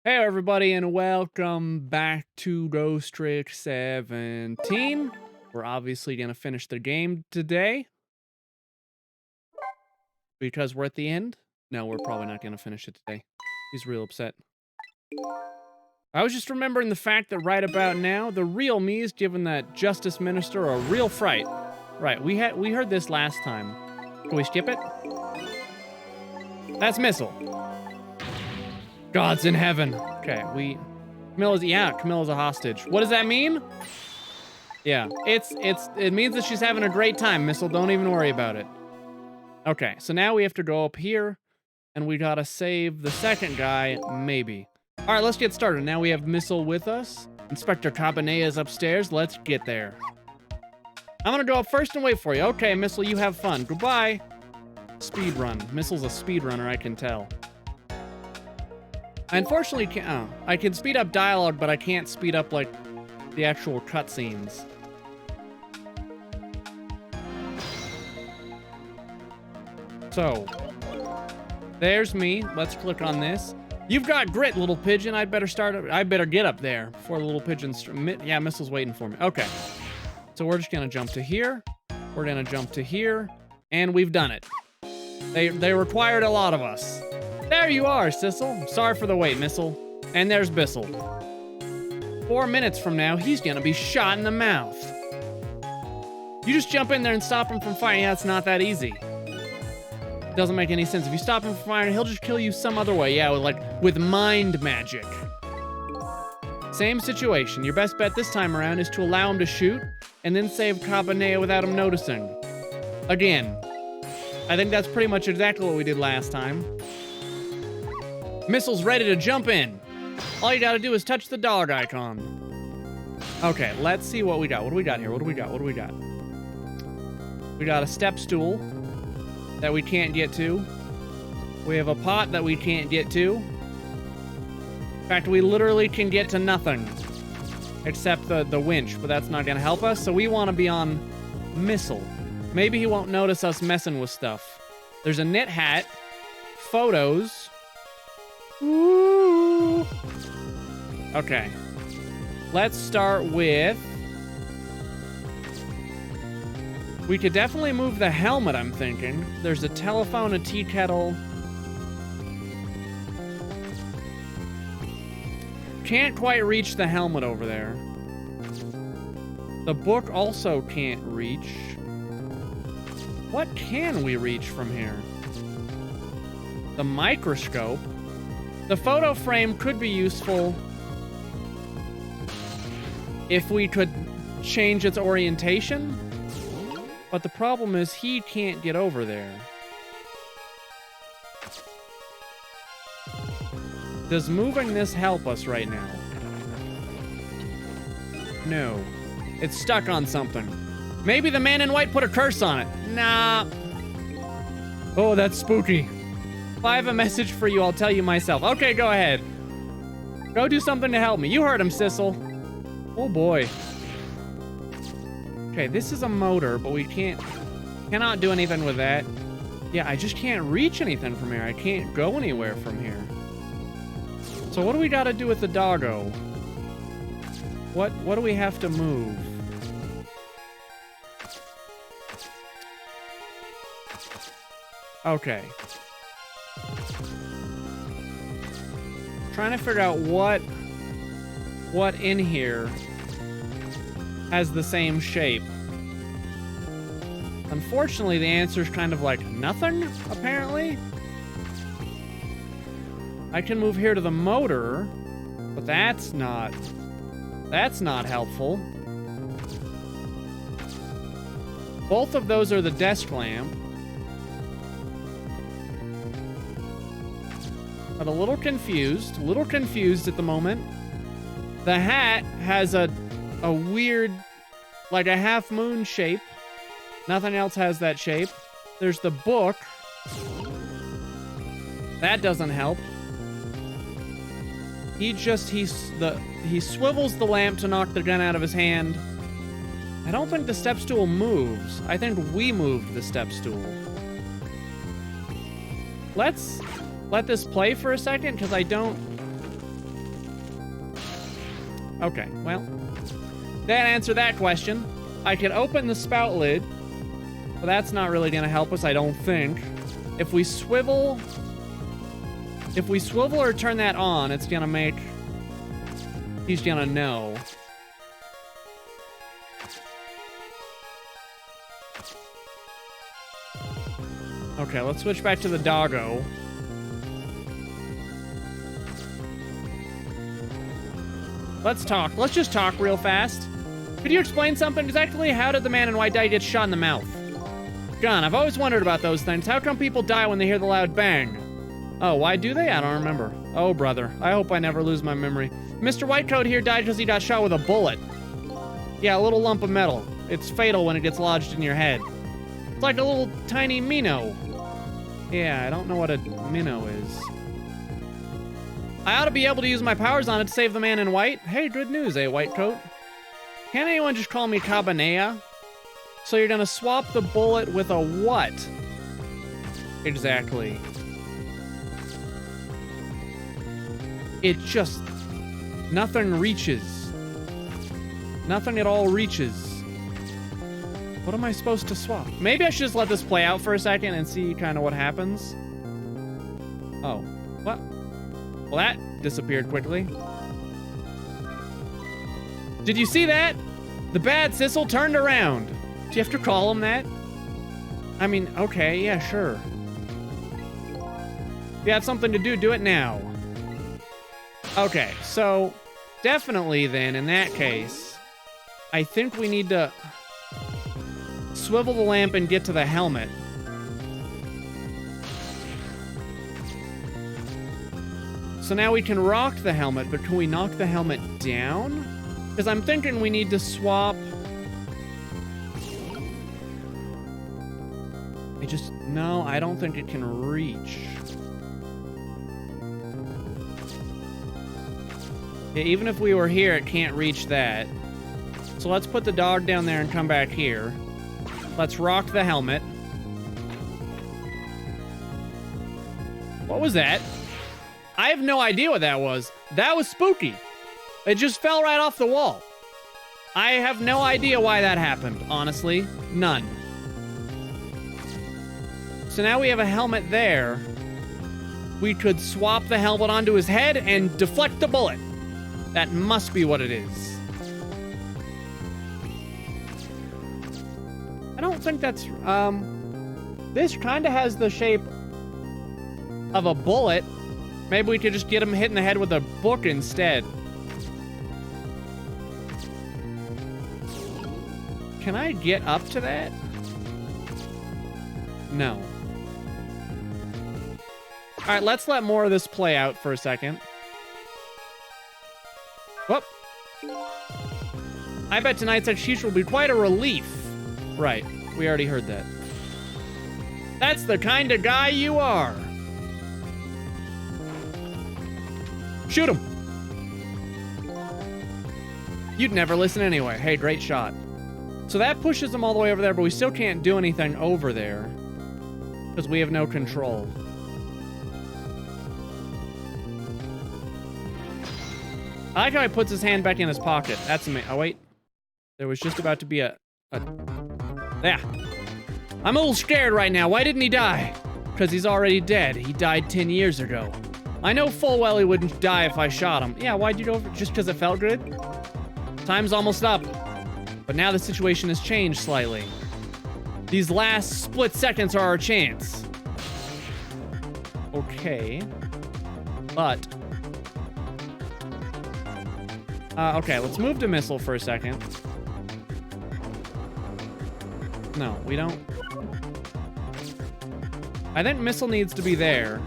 Hey everybody, and welcome back to Ghost Trick 17. We're obviously gonna finish the game today because we're at the end. No, we're probably not gonna finish it today. He's real upset. I was just remembering the fact that right about now, the real me is giving that Justice Minister a real fright. Right, we heard this last time. Can we skip it? That's Missile. God's in heaven. Okay, Camilla's a hostage. What does that mean? Yeah, it means that she's having a great time, Missile. Don't even worry about it. Okay, so now we have to go up here, and we gotta save the second guy, maybe. All right, let's get started. Now we have Missile with us. Inspector Cabanea is upstairs. Let's get there. I'm gonna go up first and wait for you. Okay, Missile, you have fun. Goodbye. Speed run. Missile's a speed runner, I can tell. I unfortunately can't. Oh, I can speed up dialogue, but I can't speed up like the actual cutscenes. So, there's me. Let's click on this. You've got grit, little pigeon. I better get up there before the little pigeon's. Yeah, Missile's waiting for me. Okay. So we're just gonna jump to here. We're gonna jump to here, and we've done it. They required a lot of us. There you are, Sissel. Sorry for the wait, Missile. And there's Bissell. 4 minutes from now, he's gonna be shot in the mouth. You just jump in there and stop him from firing. Yeah, it's not that easy. Doesn't make any sense. If you stop him from firing, he'll just kill you some other way. Yeah, with mind magic. Same situation. Your best bet this time around is to allow him to shoot and then save Cabanea without him noticing. Again, I think that's pretty much exactly what we did last time. Missile's ready to jump in. All you gotta do is touch the dog icon. Okay, let's see what we got. What do we got here? What do we got? We got a step stool that we can't get to. We have a pot that we can't get to. In fact, we literally can get to nothing except the winch, but that's not gonna help us. So we wanna be on Missile. Maybe he won't notice us messing with stuff. There's a knit hat, photos. Ooh. Okay. Let's start with... We could definitely move the helmet, I'm thinking. There's a telephone, a tea kettle. Can't quite reach the helmet over there. The book also can't reach. What can we reach from here? The microscope. The photo frame could be useful if we could change its orientation, but the problem is he can't get over there. Does moving this help us right now? No. It's stuck on something. Maybe the man in white put a curse on it. Nah. Oh, that's spooky. If I have a message for you, I'll tell you myself. Okay, go ahead. Go do something to help me. You heard him, Sissel. Oh boy. Okay, this is a motor, but we cannot do anything with that. Yeah, I just can't reach anything from here. I can't go anywhere from here. So what do we gotta do with the doggo? What do we have to move? Okay. Trying to figure out what in here has the same shape. Unfortunately, the answer is kind of like nothing, apparently. I can move here to the motor, but that's not helpful. Both of those are the desk lamp. But a little confused at the moment. The hat has a weird, like a half moon shape. Nothing else has that shape. There's the book. That doesn't help. He swivels the lamp to knock the gun out of his hand. I don't think the step stool moves. I think we moved the step stool. Let's let this play for a second, because I don't Okay, well, that answered that question. I could open the spout lid, but that's not really gonna help us, I don't think. If we swivel or turn that on, it's gonna make... He's gonna know. Okay, let's switch back to the doggo. Let's talk. Let's just talk real fast. Could you explain something? Exactly how did the man in white dye get shot in the mouth? John, I've always wondered about those things. How come people die when they hear the loud bang? Oh, why do they? I don't remember. Oh, brother. I hope I never lose my memory. Mr. Whitecoat here died because he got shot with a bullet. Yeah, a little lump of metal. It's fatal when it gets lodged in your head. It's like a little tiny minnow. Yeah, I don't know what a minnow is. I ought to be able to use my powers on it to save the man in white. Hey, good news, Whitecoat? Can't anyone just call me Cabanea? So you're gonna swap the bullet with a what? Exactly. It just... Nothing reaches. Nothing at all reaches. What am I supposed to swap? Maybe I should just let this play out for a second and see kind of what happens. Oh. What? Well, that disappeared quickly. Did you see that? The bad Sissel turned around. Do you have to call him that? I mean, okay, yeah, sure. If you have something to do, do it now. Okay, so definitely then, in that case, I think we need to swivel the lamp and get to the helmet. So now we can rock the helmet, but can we knock the helmet down? Because I'm thinking we need to swap... No, I don't think it can reach. Yeah, even if we were here, it can't reach that. So let's put the dog down there and come back here. Let's rock the helmet. What was that? I have no idea what that was. That was spooky. It just fell right off the wall. I have no idea why that happened, honestly. None. So now we have a helmet there. We could swap the helmet onto his head and deflect the bullet. That must be what it is. I don't think that's... This kind of has the shape of a bullet. Maybe we could just get him hit in the head with a book instead. Can I get up to that? No. All right, let's let more of this play out for a second. Whoop. I bet tonight's execution will be quite a relief. Right, we already heard that. That's the kind of guy you are. Shoot him. You'd never listen anyway. Hey, great shot. So that pushes him all the way over there, but we still can't do anything over there because we have no control. I like how he puts his hand back in his pocket. That's amazing. Oh, wait. There was just about to be a... Yeah. I'm a little scared right now. Why didn't he die? Because he's already dead. He died 10 years ago. I know full well he wouldn't die if I shot him. Yeah, why'd you go for... Just because it felt good? Time's almost up. But now the situation has changed slightly. These last split seconds are our chance. Okay. But... okay, let's move to missile for a second. No, we don't. I think missile needs to be there.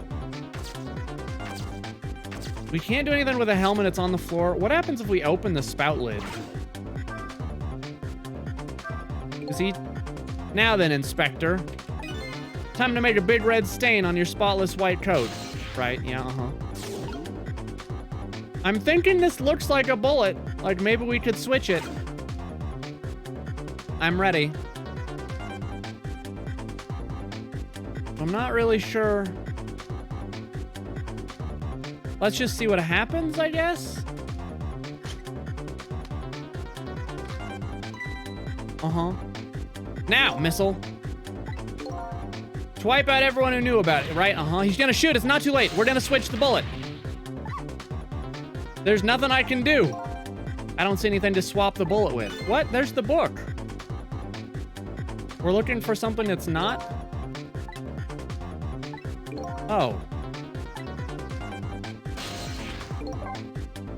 We can't do anything with a helmet, it's on the floor. What happens if we open the spout lid? Is he... Now then, Inspector. Time to make a big red stain on your spotless white coat. Right, yeah, uh-huh. I'm thinking this looks like a bullet. Like maybe we could switch it. I'm ready. I'm not really sure. Let's just see what happens, I guess. Uh-huh. Now, missile. To wipe out everyone who knew about it, right? Uh-huh. He's gonna shoot. It's not too late. We're gonna switch the bullet. There's nothing I can do. I don't see anything to swap the bullet with. What? There's the book. We're looking for something that's not? Oh.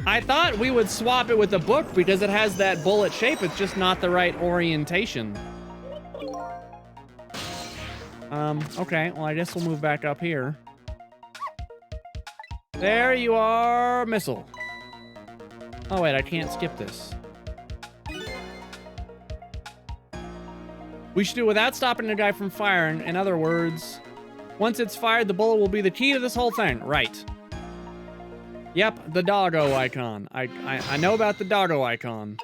I thought we would swap it with the book because it has that bullet shape. It's just not the right orientation. Okay. Well, I guess we'll move back up here. There you are, missile. Oh, wait, I can't skip this. We should do it without stopping the guy from firing. In other words, once it's fired, the bullet will be the key to this whole thing. Right. Yep, the doggo icon. I know about the doggo icon.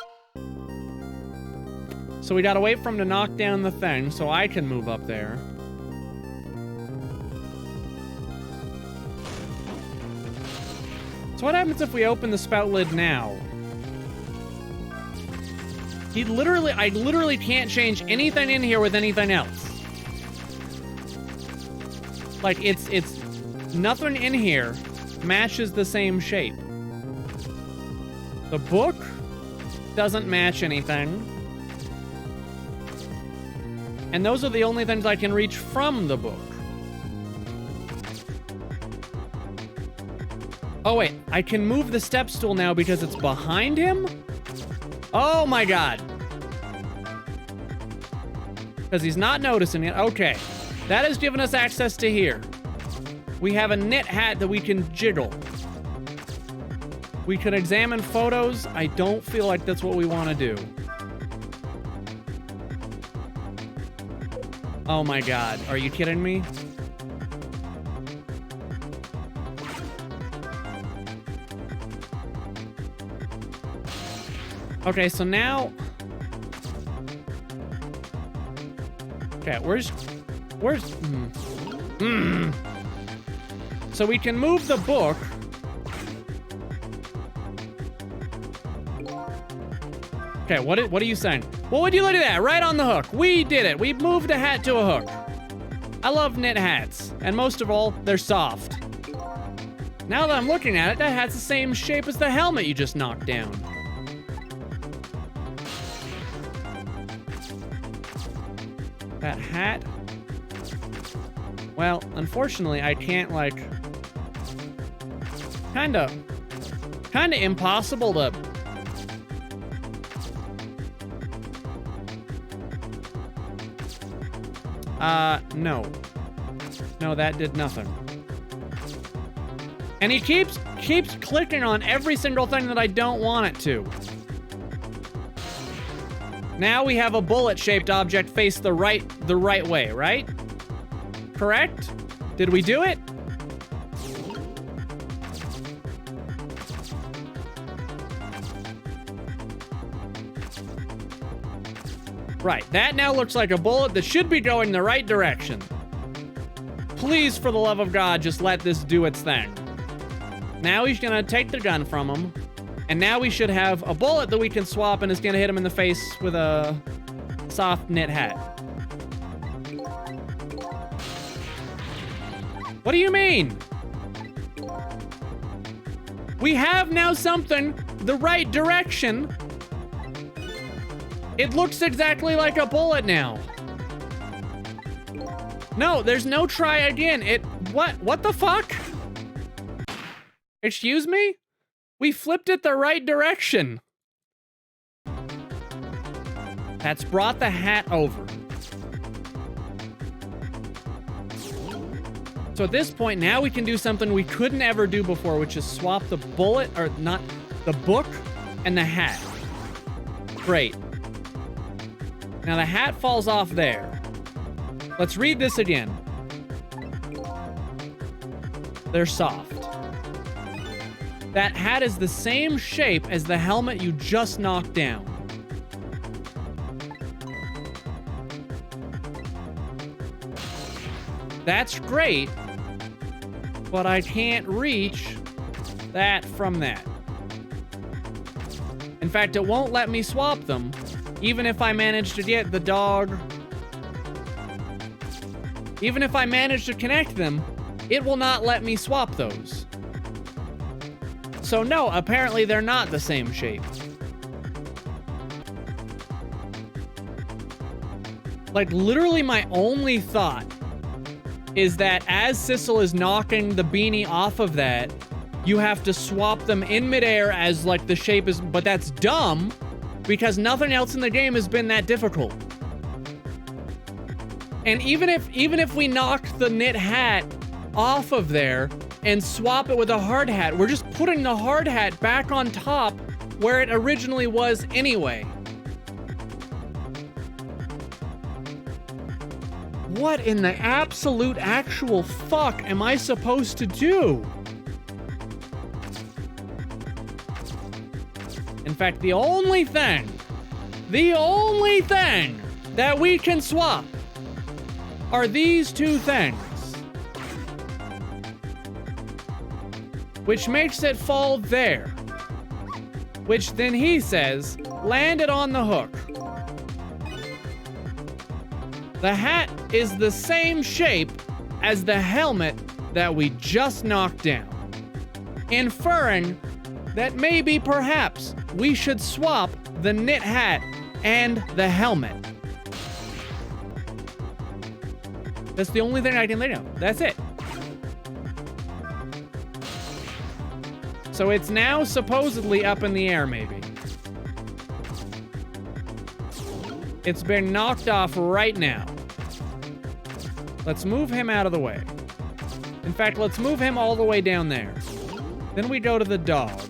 So we gotta wait for him to knock down the thing so I can move up there. So what happens if we open the spout lid now? I literally can't change anything in here with anything else. Like, it's nothing in here matches the same shape. The book doesn't match anything. And those are the only things I can reach from the book. Oh, wait. I can move the step stool now because it's behind him? Oh, my God. Because he's not noticing it. Okay. That has given us access to here. We have a knit hat that we can jiggle. We could examine photos. I don't feel like that's what we want to do. Oh, my God. Are you kidding me? Okay, so now... Okay, where's... So we can move the book. Okay, what are you saying? Well, would you look at that? Right on the hook. We did it. We moved a hat to a hook. I love knit hats. And most of all, they're soft. Now that I'm looking at it, that hat's the same shape as the helmet you just knocked down. That hat? Well, unfortunately, I can't, like... Kinda impossible to... No. No, that did nothing. And he keeps clicking on every single thing that I don't want it to. Now we have a bullet-shaped object face the right way, right? Correct? Did we do it? Right, that now looks like a bullet that should be going the right direction. Please, for the love of God, just let this do its thing. Now he's gonna take the gun from him. And now we should have a bullet that we can swap and it's gonna hit him in the face with a soft knit hat. What do you mean? We have now something the right direction. It looks exactly like a bullet now. No, there's no try again. What the fuck? Excuse me? We flipped it the right direction. That's brought the hat over. So at this point, now we can do something we couldn't ever do before, which is swap the bullet, or not, the book and the hat. Great. Now the hat falls off there. Let's read this again. They're soft. That hat is the same shape as the helmet you just knocked down. That's great, but I can't reach that from that. In fact, it won't let me swap them even if I manage to get the dog, even if I manage to connect them, it will not let me swap those. So no, apparently they're not the same shape. Like, literally my only thought is that as Sissel is knocking the beanie off of that, you have to swap them in midair as, like, the shape is... But that's dumb, because nothing else in the game has been that difficult. And even if we knock the knit hat off of there and swap it with a hard hat, we're just putting the hard hat back on top where it originally was anyway. What in the absolute actual fuck am I supposed to do? In fact, the only thing that we can swap are these two things. Which makes it fall there. Which then he says, land it on the hook. The hat is the same shape as the helmet that we just knocked down, inferring that maybe perhaps we should swap the knit hat and the helmet. That's the only thing I can think of. That's it. So it's now supposedly up in the air, maybe. It's been knocked off right now. Let's move him out of the way. In fact, let's move him all the way down there. Then we go to the dog.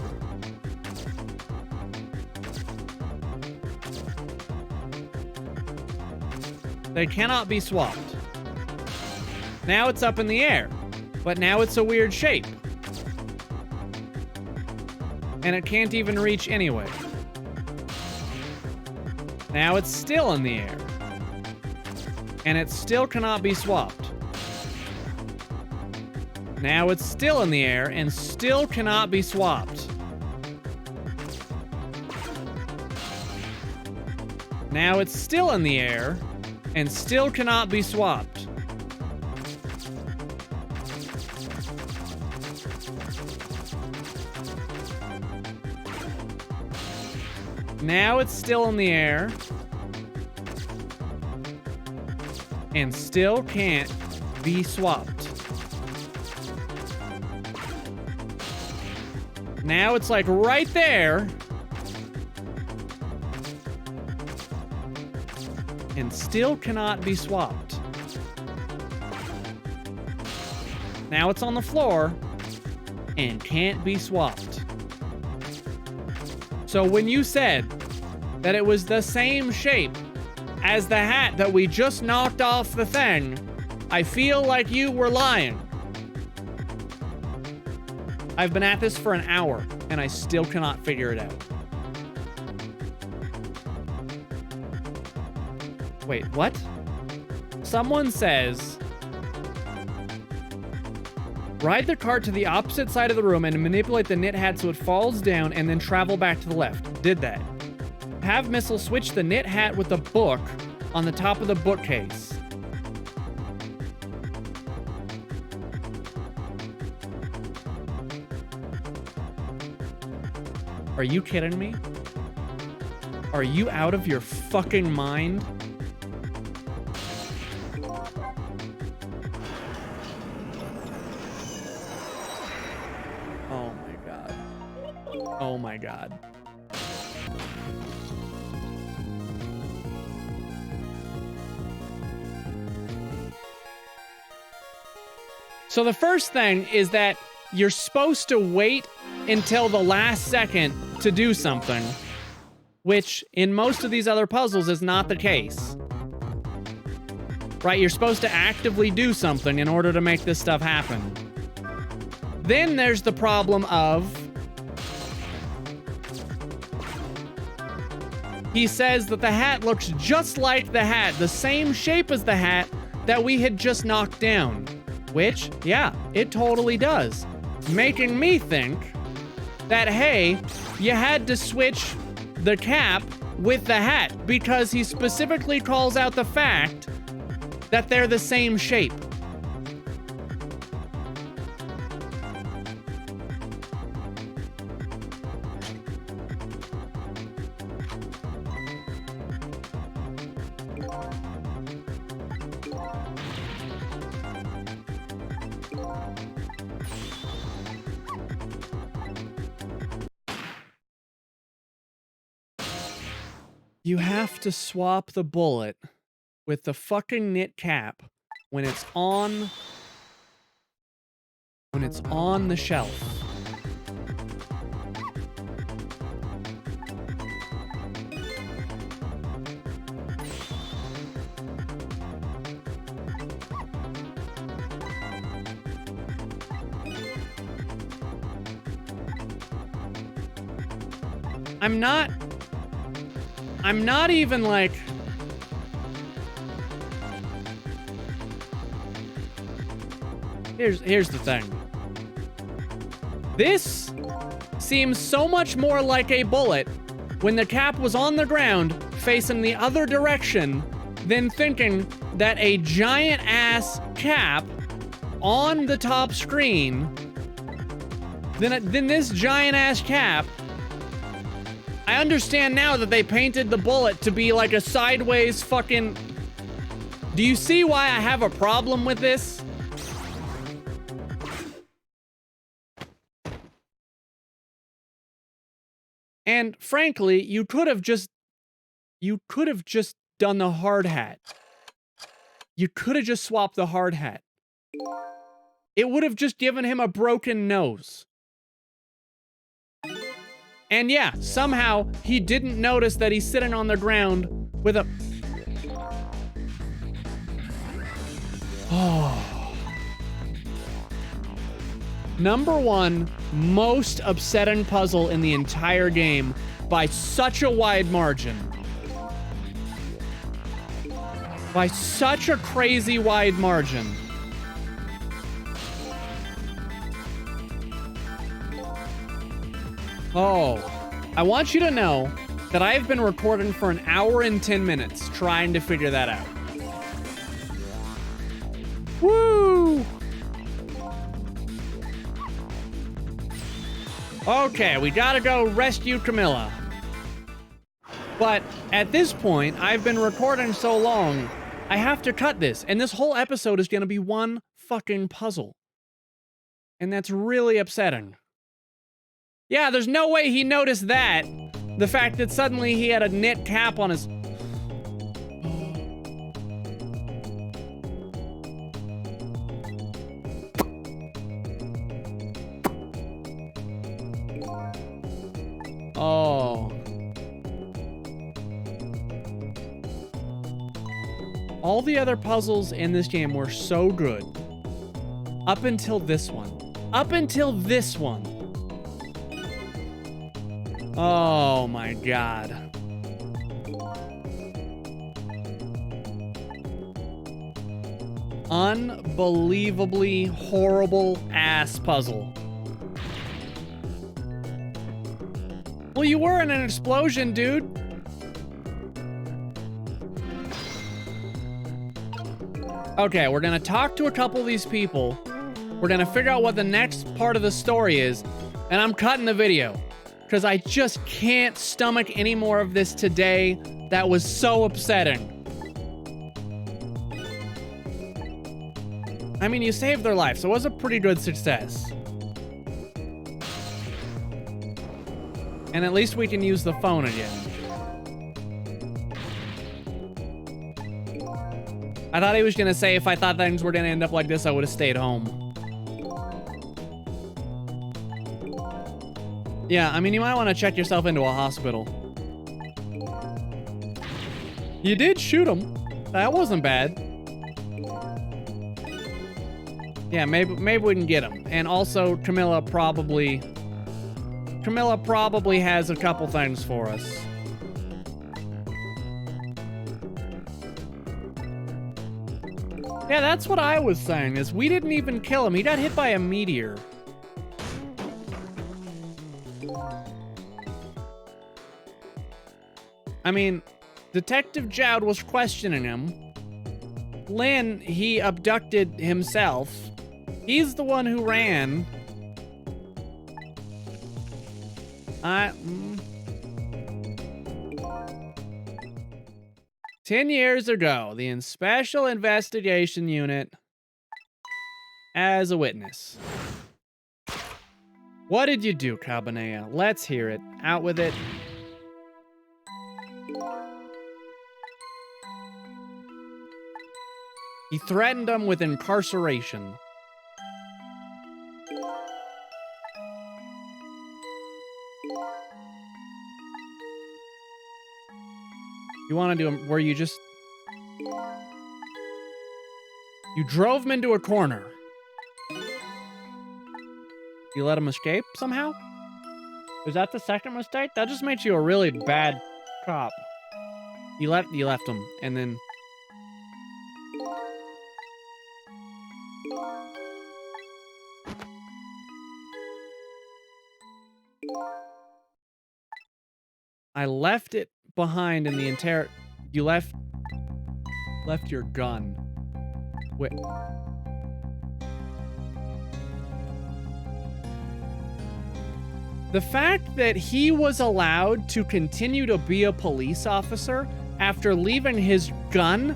They cannot be swapped. Now it's up in the air, but now it's a weird shape. And it can't even reach anyway. Now it's still in the air. And it still cannot be swapped. Now it's still in the air and still cannot be swapped. Now it's still in the air and still cannot be swapped. Now it's still in the air and still can't be swapped. Now it's like right there and still cannot be swapped. Now it's on the floor and can't be swapped. So when you said that it was the same shape as the hat that we just knocked off the thing, I feel like you were lying. I've been at this for an hour, and I still cannot figure it out. Wait, what? Someone says, ride the cart to the opposite side of the room and manipulate the knit hat so it falls down and then travel back to the left. Did that. Have Missile switch the knit hat with the book on the top of the bookcase. Are you kidding me? Are you out of your fucking mind? Oh my god. Oh my god. So the first thing is that you're supposed to wait until the last second to do something, which in most of these other puzzles is not the case. Right, you're supposed to actively do something in order to make this stuff happen. Then there's the problem of... he says that the hat looks just like the hat, the same shape as the hat that we had just knocked down. Which, yeah, it totally does. Making me think that, hey, you had to switch the cap with the hat because he specifically calls out the fact that they're the same shape. You have to swap the bullet with the fucking knit cap when it's on the shelf. I'm not even like... Here's the thing. This seems so much more like a bullet when the cap was on the ground facing the other direction than thinking that a giant ass cap on the top screen, then this giant ass cap. I understand now that they painted the bullet to be like a sideways fucking... Do you see why I have a problem with this? And frankly, you could have just done the hard hat. You could have just swapped the hard hat. It would have just given him a broken nose. And yeah, somehow he didn't notice that he's sitting on the ground with a... Oh. Number one most upsetting puzzle in the entire game by such a wide margin. By such a crazy wide margin. Oh, I want you to know that I've been recording for 1 hour and 10 minutes trying to figure that out. Woo! Okay, we gotta go rescue Camilla. But at this point, I've been recording so long, I have to cut this, and this whole episode is gonna be one fucking puzzle. And that's really upsetting. Yeah, there's no way he noticed that. The fact that suddenly he had a knit cap on his... Oh. All the other puzzles in this game were so good. Up until this one. Up until this one. Oh my god. Unbelievably horrible ass puzzle. Well, you were in an explosion, dude. Okay, we're gonna talk to a couple of these people. We're gonna figure out what the next part of the story is, and I'm cutting the video. Because I just can't stomach any more of this today. That was so upsetting. I mean, you saved their life, so it was a pretty good success. And at least we can use the phone again. I thought he was gonna say if I thought things were gonna end up like this, I would have stayed home. Yeah, I mean, you might want to check yourself into a hospital. You did shoot him. That wasn't bad. Yeah, maybe we can get him. And also, Camilla probably has a couple things for us. Yeah, that's what I was saying, is we didn't even kill him. He got hit by a meteor. I mean, Detective Jowd was questioning him. Lynn, he abducted himself. He's the one who ran. 10 years ago, the Special Investigation Unit as a witness. What did you do, Cabanea? Let's hear it. Out with it. He threatened him with incarceration. You want to do him where you just... You drove him into a corner. You let him escape somehow? Is that the second mistake? That just makes you a really bad cop. You left him, and then... I left it behind in the entire... You left your gun. Wait. The fact that he was allowed to continue to be a police officer after leaving his gun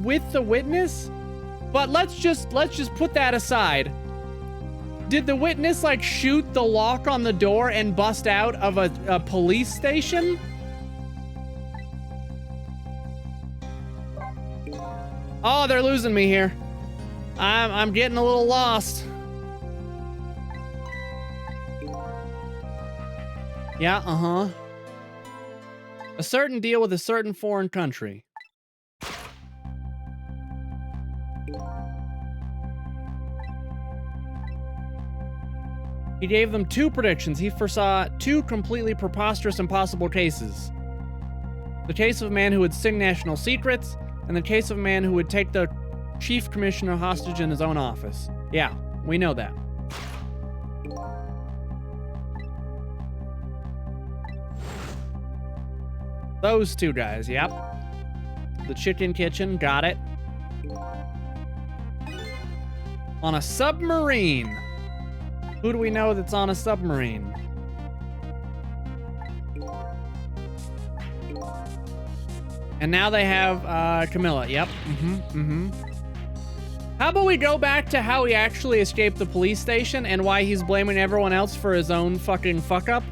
with the witness? But let's just put that aside. Did the witness, like, shoot the lock on the door and bust out of a police station? Oh, they're losing me here. I'm getting a little lost. Yeah, uh-huh. A certain deal with a certain foreign country. He gave them 2 predictions. He foresaw 2 completely preposterous, impossible cases. The case of a man who would sing national secrets, and the case of a man who would take the chief commissioner hostage in his own office. Yeah, we know that. Those 2 guys, yep. The chicken kitchen, got it. On a submarine. Who do we know that's on a submarine? And now they have Camilla. Yep. How about we go back to how he actually escaped the police station and why he's blaming everyone else for his own fucking fuck up?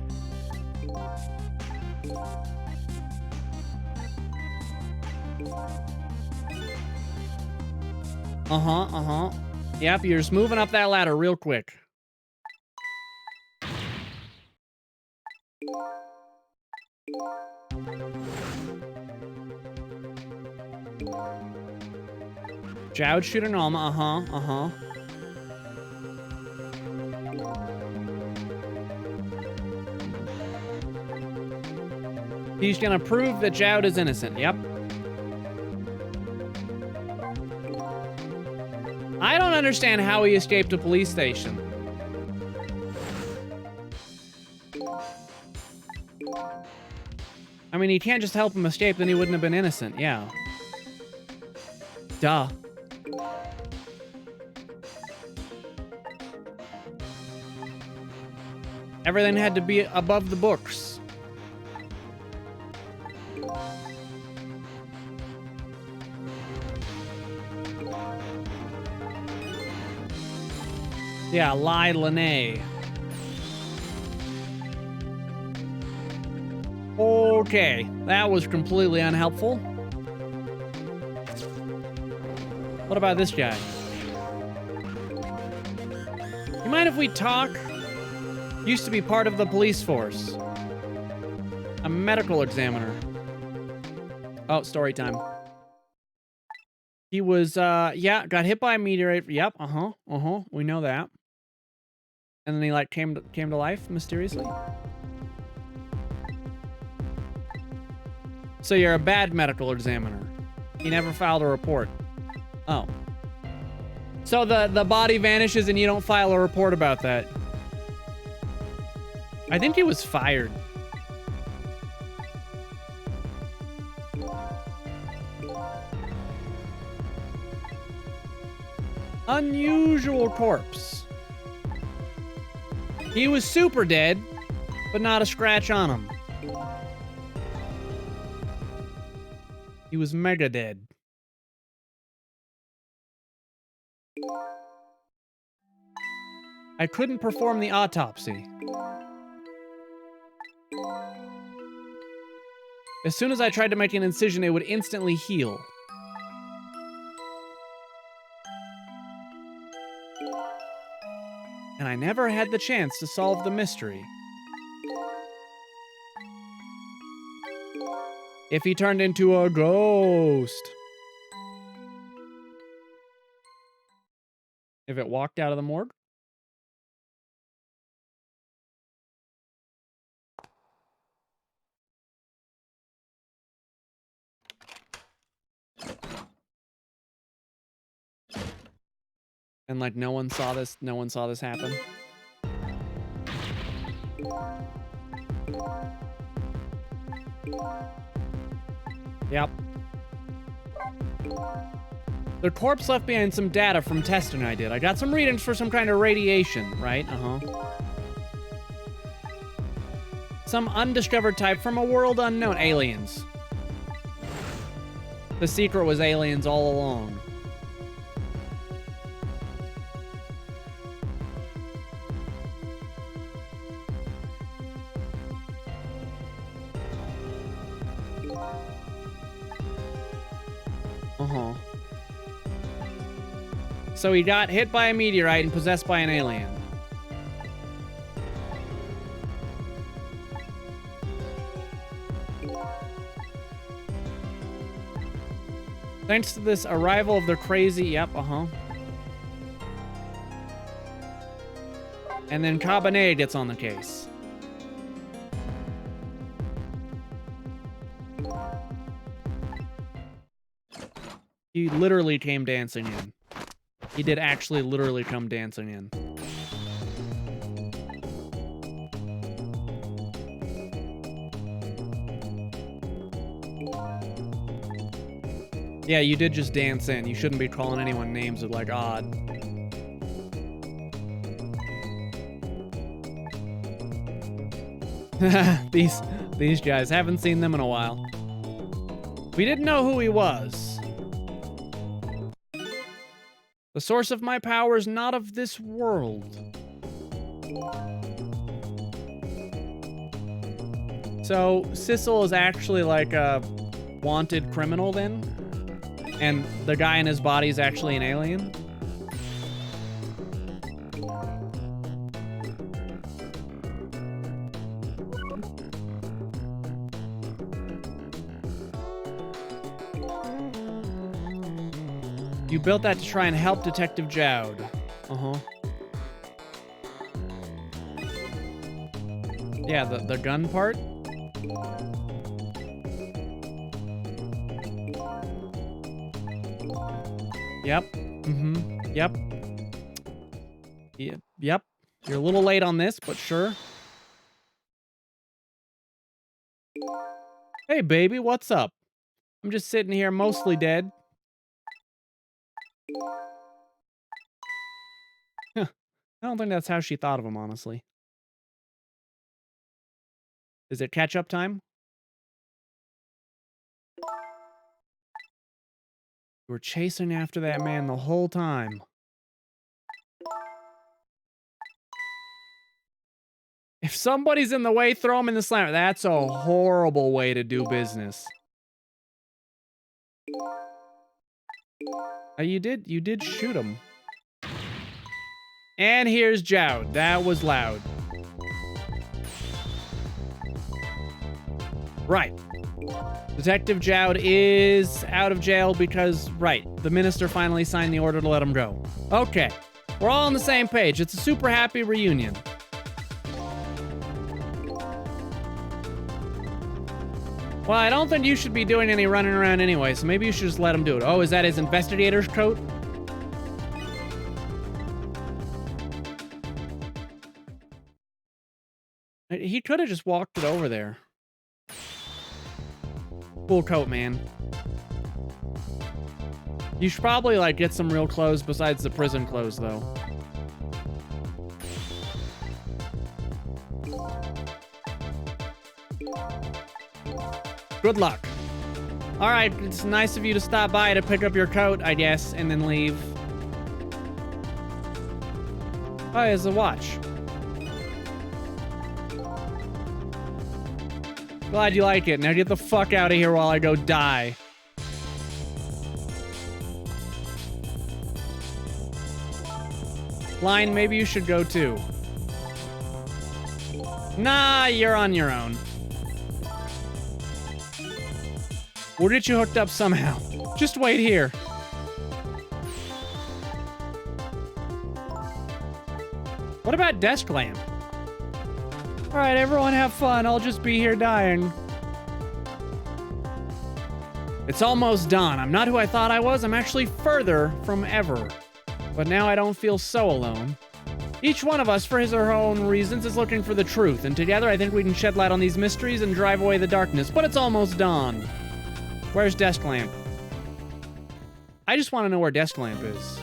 Yep, you're just moving up that ladder real quick. Jowd shooting Alma, He's gonna prove that Jowd is innocent, yep. I don't understand how he escaped a police station. I mean, he can't just help him escape, then he wouldn't have been innocent, yeah. Duh. Everything had to be above the books. Yeah, lie Lene. Okay, that was completely unhelpful. What about this guy? You mind if we talk? Used to be part of the police force. A medical examiner. Oh, story time. He was, yeah, got hit by a meteorite. Yep, we know that. And then he, like, came to life, mysteriously. So you're a bad medical examiner. He never filed a report. Oh. So the body vanishes and you don't file a report about that. I think he was fired. Unusual corpse. He was super dead, but not a scratch on him. He was mega dead. I couldn't perform the autopsy. As soon as I tried to make an incision, it would instantly heal. And I never had the chance to solve the mystery. If he turned into a ghost. If it walked out of the morgue. And like no one saw this happen. Yep. The corpse left behind some data from testing I did. I got some readings for some kind of radiation, right? Some undiscovered type from a world unknown. Aliens. The secret was aliens all along. So he got hit by a meteorite and possessed by an alien. Thanks to this arrival of the crazy... Yep, And then Cabernet gets on the case. He literally came dancing in. He did actually literally come dancing in. Yeah, you did just dance in. You shouldn't be calling anyone names of like odd. These guys, haven't seen them in a while. We didn't know who he was. The source of my power is not of this world. So, Sissel is actually like a wanted criminal then? And the guy in his body is actually an alien? You built that to try and help Detective Jowd. Yeah, the gun part? Yep. Yep. Yep. You're a little late on this, but sure. Hey, baby, what's up? I'm just sitting here mostly dead. I don't think that's how she thought of him, honestly. Is it catch-up time? You were chasing after that man the whole time. If somebody's in the way, throw him in the slammer. That's a horrible way to do business. You did shoot him. And here's Jowd. That was loud. Right. Detective Jowd is out of jail because, right, the minister finally signed the order to let him go. Okay. We're all on the same page. It's a super happy reunion. Well, I don't think you should be doing any running around anyway, so maybe you should just let him do it. Oh, is that his investigator's coat? He could have just walked it over there. Cool coat, man. You should probably, like, get some real clothes besides the prison clothes, though. Good luck. All right, it's nice of you to stop by to pick up your coat, I guess, and then leave. Oh, there's a watch. Glad you like it. Now get the fuck out of here while I go die. Line, maybe you should go too. Nah, you're on your own. We'll get you hooked up somehow. Just wait here. What about desk lamp? All right, everyone have fun. I'll just be here dying. It's almost dawn. I'm not who I thought I was. I'm actually further from ever. But now I don't feel so alone. Each one of us, for his or her own reasons, is looking for the truth. And together, I think we can shed light on these mysteries and drive away the darkness. But it's almost dawn. Where's desk lamp? I just want to know where desk lamp is.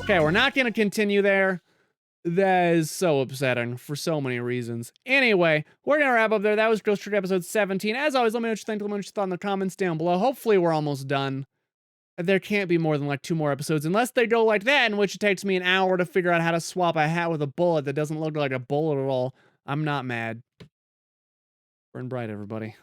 Okay, we're not going to continue there. That is so upsetting for so many reasons. Anyway, we're going to wrap up there. That was Ghost Trick episode 17. As always, let me know what you think. Let me know what you thought in the comments down below. Hopefully, we're almost done. There can't be more than like 2 more episodes, unless they go like that, in which it takes me an hour to figure out how to swap a hat with a bullet that doesn't look like a bullet at all. I'm not mad. Burn bright, everybody.